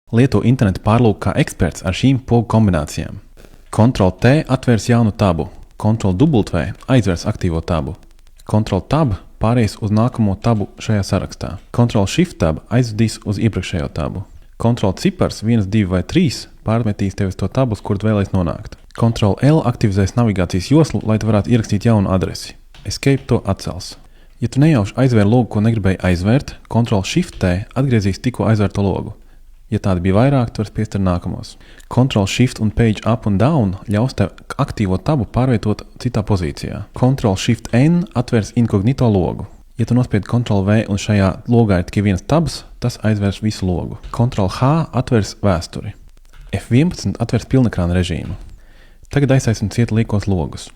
Lieto internetu pārlūku kā eksperts ar šīm pogu kombinācijām. Ctrl+T atvērs jaunu tabu, Ctrl+W aizvērs aktīvo tabu, Ctrl+Tab pārējis uz nākamo tabu šajā sarakstā, Ctrl+Shift+Tab aizvedīs uz iepriekšējo tabu, Ctrl+Cipars 1, 2 vai 3 pārmetīs tevi uz to tabu, uz kur tu vēlies nonākt. Ctrl+L aktivizēs navigācijas joslu, lai tu varētu ierakstīt jaunu adresi. Escape to atcels. Ja tu nejauši aizvēri logu, ko negribēji aizvērt, Ctrl+Shift+T atgriezīs tikko aizvērto logu. Ja tādi bija vairāk, tu vari spiest ar nākamos. Ctrl+Shift un Page Up un Down ļaus tev aktīvo tabu pārvietot citā pozīcijā. Ctrl+Shift+N atvērs inkognito logu. Ja tu nospied Ctrl+V un šajā logā ir tikai viens tabs, tas aizvērs visu logu. Ctrl+H atvērs vēsturi. F11 atvērs pilnekrāna režīmu. Tagad aizsaisim ciet liekos logus.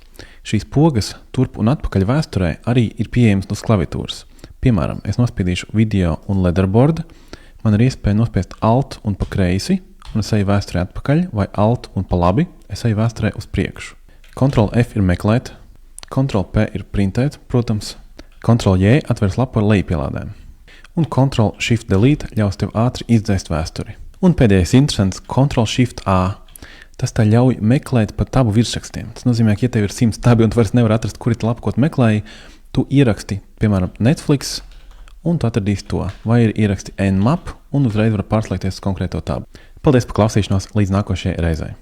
Šīs pogas turp un atpakaļ vēsturē arī ir pieejamas uz klaviatūras. Piemēram, es nospiedīšu video un leaderboard. Man ir iespēja nospiest Alt un pa kreisi, un es eju vēsturē atpakaļ, vai Alt un pa labi, es eju vēsturē uz priekšu. Ctrl+F ir meklēt, Ctrl+P ir printēt, protams, Ctrl+J atvērs lapu ar lejupielādēm, un Ctrl+Shift+Delete ļaus tev ātri izdzēst vēsturi. Un pēdējais interesants, Ctrl+Shift+A. Tas tā ļauj meklēt pa tabu virsrakstiem. Tas nozīmē, ka ja tev ir 100 tabi un tu vairs nevar atrast, kuri lapu, ko tu meklēji, tu ieraksti, piemēram, Netflix, un tu atradīsi to, vai ir ieraksti Nmap, un uzreiz var pārslēgties uz konkrēto tabu. Paldies par klausīšanos, līdz nākošajai reizei!